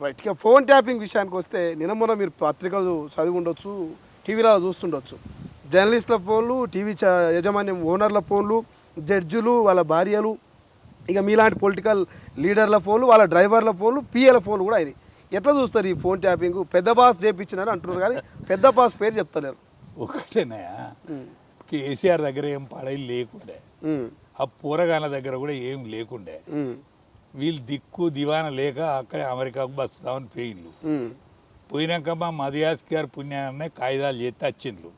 Right. ఇక phone tapping విషయానికి వస్తే నిన్న మొన్న మీరు పత్రికలు చదివి ఉండొచ్చు, టీవీలో చూస్తుండొచ్చు. జర్నలిస్టుల ఫోన్లు, టీవీ యాజమాన్యం ఓనర్ల ఫోన్లు, జడ్జిలు వాళ్ళ భార్యలు, ఇక మీలాంటి పొలిటికల్ లీడర్ల ఫోన్లు, వాళ్ళ డ్రైవర్ల ఫోన్లు, పిఏల ఫోన్లు కూడా అయినాయి. ఎట్లా చూస్తారు ఈ ఫోన్ ట్యాపింగ్? పెద్ద బాస్ చేయించినారు అంటున్నారు కానీ పెద్ద బాస్ పేరు చెప్తలేరు. ఒకటేనాయా, కేసీఆర్ దగ్గర ఏం పడేది లేకుండే, ఆ పోరగాళ్ళ దగ్గర కూడా ఏం లేకుండే. వీళ్ళు దిక్కు దివాన లేక అక్కడే అమెరికాకు బతుకుతామని పోయిండ్లు. పోయినాక మా మదియాస్ గారి పుణ్యాన్నే కాయిదాలు చేస్తే వచ్చిండ్లు.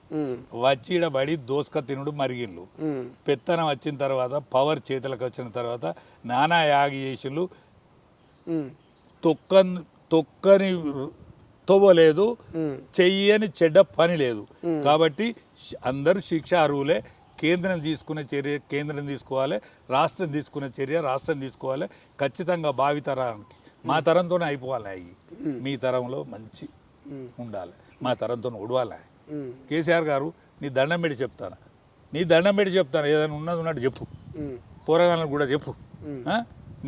వచ్చి ఈడ పడి దోసక తినుడు మరిగిండ్లు. పెత్తనం వచ్చిన తర్వాత, పవర్ చేతులకు వచ్చిన తర్వాత నానా యాగి చేసిండ్లు. తొక్కని తవ్వలేదు, చెయ్యని చెడ్డ పని లేదు. కాబట్టి అందరూ శిక్ష అర్హులే. కేంద్రం తీసుకునే చర్య కేంద్రం తీసుకోవాలి, రాష్ట్రం తీసుకునే చర్య రాష్ట్రం తీసుకోవాలి. ఖచ్చితంగా భావితరానికి మా తరంతోనే అయిపోవాలి. అవి మీ తరంలో మంచి ఉండాలి, మా తరంతో ఉడవాలి. కేసీఆర్ గారు నీ దండం పెట్టి చెప్తాను, ఏదైనా ఉన్నది ఉన్నట్టు చెప్పు, పోరగాళ్ళకు కూడా చెప్పు.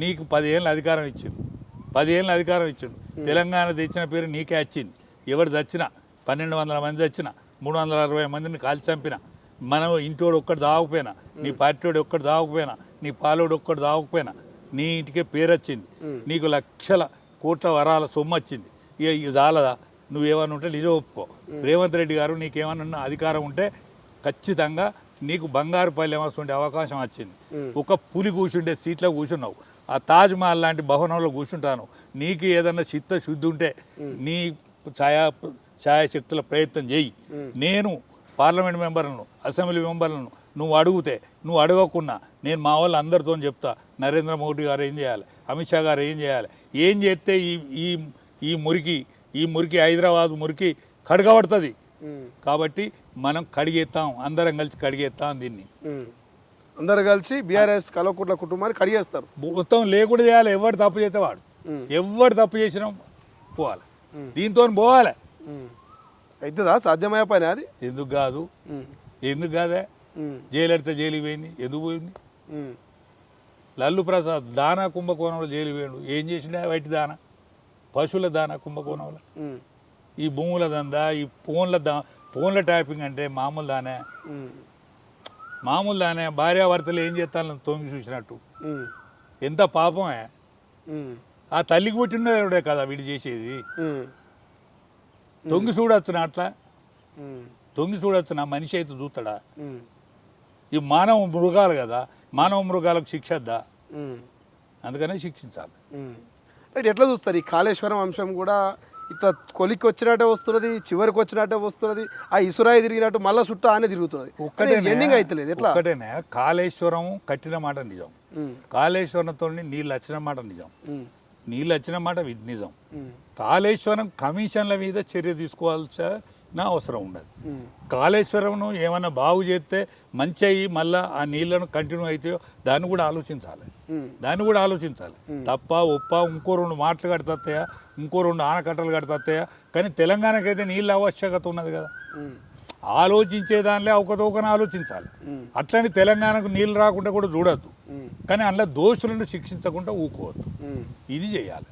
నీకు 10 ఏళ్ళ అధికారం ఇచ్చిండు, 10 ఏళ్ళ అధికారం ఇచ్చిండు. తెలంగాణ తెచ్చిన పేరు నీకే వచ్చింది. ఎవరు చచ్చినా, 1200 మంది చచ్చినా, 360 మందిని కాల్చి చంపిన, మనం ఇంటోడు ఒక్కటి దావకపోయినా, నీ పార్టీవాడు ఒక్కటి దావకపోయినా, నీ పాలోడు ఒక్కటి దావకపోయినా నీ ఇంటికే పేరు వచ్చింది. నీకు లక్షల కోట్ల వరాల సొమ్ము వచ్చింది. ఇక చాలదా? నువ్వేమన్నా ఉంటే నిజం ఒప్పుకో. రేవంత్ రెడ్డి గారు నీకేమన్నా అధికారం ఉంటే ఖచ్చితంగా నీకు బంగారు పల్లెమాస్ ఉండే అవకాశం వచ్చింది. ఒక పులి కూర్చుండే సీట్లో కూర్చున్నావు, ఆ తాజ్ మహల్ లాంటి భవనంలో కూర్చుంటాను. నీకు ఏదన్నా చిత్తశుద్ధి ఉంటే నీ ఛాయాశక్తుల ప్రయత్నం చేయి. నేను పార్లమెంట్ మెంబర్లను, అసెంబ్లీ మెంబర్లను నువ్వు అడగకున్నా నేను మా వాళ్ళు అందరితో చెప్తా. నరేంద్ర మోడీ గారు ఏం చేయాలి, అమిత్ షా గారు ఏం చేయాలి, ఏం చేస్తే ఈ మురికి హైదరాబాద్ మురికి కడగబడుతుంది. కాబట్టి మనం కడిగేస్తాం, అందరం కలిసి కడిగేస్తాం. దీన్ని అందరు కలిసి బీఆర్ఎస్ కల్వకుంట్ల కుటుంబాన్ని కడిగేస్తారు. మొత్తం లేకుండా చేయాలి. ఎవరు తప్పు చేస్తే వాడు, ఎవరు తప్పు చేసినా పోవాలి, దీంతో పోవాలి. అవుతుందా? సాధ్యమయ్యే పని అది? ఎందుకు కాదే? జైలు జైలుకి పోయింది, ఎందుకు పోయింది? లల్లు ప్రసాద్ దానా కుంభకోణంలో జైలు పోయాడు. ఏం చేసిండే? వాటి దానా, పశువుల దానా కుంభకోణంలో. ఈ భూముల దందా, ఈ ఫోన్ల ట్యాపింగ్ అంటే మామూలు దానే. భార్యాభర్తలు ఏం చేస్తాను తొంగి చూసినట్టు. ఎంత పాపమే. ఆ తల్లికి పుట్టినడే కదా వీడు చేసేది. తొంగి చూడొచ్చునా? అట్లా తొంగి చూడొచ్చునా? మనిషి అయితే చూస్తాడా? ఈ మానవ మృగాలు కదా, మానవ మృగాలకు శిక్షద్దా? అందుకనే శిక్షించాలి. ఎట్లా చూస్తారు ఈ కాళేశ్వరం అంశం కూడా? ఇట్లా కొలిక్కి వచ్చినట్టే వస్తున్నది, చివరికి వచ్చినట్టే వస్తున్నది. ఆ ఇసురాయి తిరిగినట్టు మళ్ళీ చుట్టూ ఆనే తిరుగుతున్నది. ఎండింగ్ అవుతలేదు. ఎట్లా? ఒకటేనే, కాళేశ్వరం కట్టిన మాట నిజం, కాళేశ్వరంతో నీళ్ళు వచ్చిన మాట నిజం, నీళ్ళు వచ్చిన మాట నిజం. కాళేశ్వరం కమిషన్ల మీద చర్య తీసుకోవాల్సిన అవసరం ఉన్నది. కాళేశ్వరంను ఏమన్నా బాగు చేస్తే మంచి అయ్యి మళ్ళీ ఆ నీళ్లను కంటిన్యూ అవుతాయో దాన్ని కూడా ఆలోచించాలి. తప్ప ఒప్ప ఇంకో 2 మాటలు కడతాయా, ఇంకో 2 ఆనకట్టలు కడతాయా? కానీ తెలంగాణకైతే నీళ్ళ ఆవశ్యకత ఉన్నది కదా. ఆలోచించే దానిలో ఒకతోకన ఆలోచించాలి. అట్లని తెలంగాణకు నీళ్ళు రాకుండా కూడా చూడద్దు, కానీ అందులో దోషులను శిక్షించకుండా ఊకోవద్దు. ఇది చేయాలి.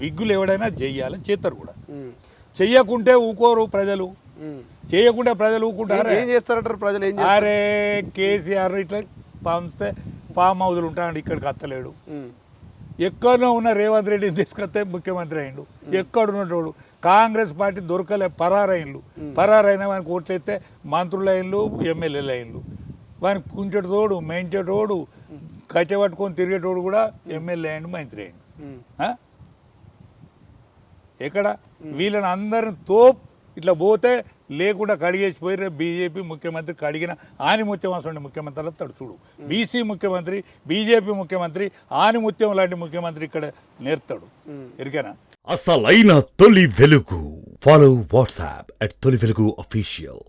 విగ్గులు ఎవడైనా చెయ్యాలి, చేస్తారు కూడా. చెయ్యకుంటే ఊకోరు ప్రజలు, చేయకుంటే ప్రజలు ఊకుంటారు. ఏం చేస్తారంటారు ప్రజలు? అరే కేసీఆర్ ఇట్లా పంపిస్తే ఫామ్ హౌజులు ఉంటాడు, ఇక్కడికి అత్తలేడు. ఎక్కడో ఉన్న రేవంత్ రెడ్డిని తీసుకొస్తే ముఖ్యమంత్రి అయిండు. ఎక్కడున్నటోడు కాంగ్రెస్ పార్టీ దొరకలే, పరారైన వానికి ఓట్లు ఎత్తే మంత్రులు అయిండ్లు, ఎమ్మెల్యేలు అయిండ్లు. వానికి కుంచెటోడు, మెంచేటోడు, కట్టె పట్టుకొని తిరిగేటోడు కూడా ఎమ్మెల్యే అయిండు, మంత్రి అయిండు. ఎక్కడ వీళ్ళని అందరిని ఇట్లా పోతే లేకుండా కడిగేసిపోయి రేపు బీజేపీ ముఖ్యమంత్రి కడిగిన ఆనిముత్యం అసలు ముఖ్యమంత్రి అతడు చూడు. బీసీ ముఖ్యమంత్రి, బీజేపీ ముఖ్యమంత్రి, ఆనిముత్యం లాంటి ముఖ్యమంత్రి ఇక్కడ నేర్తాడు. ఎరికేనా? అసలైన తొలి వెలుగు. ఫాలో వాట్సాప్ @తొలి వెలుగు official.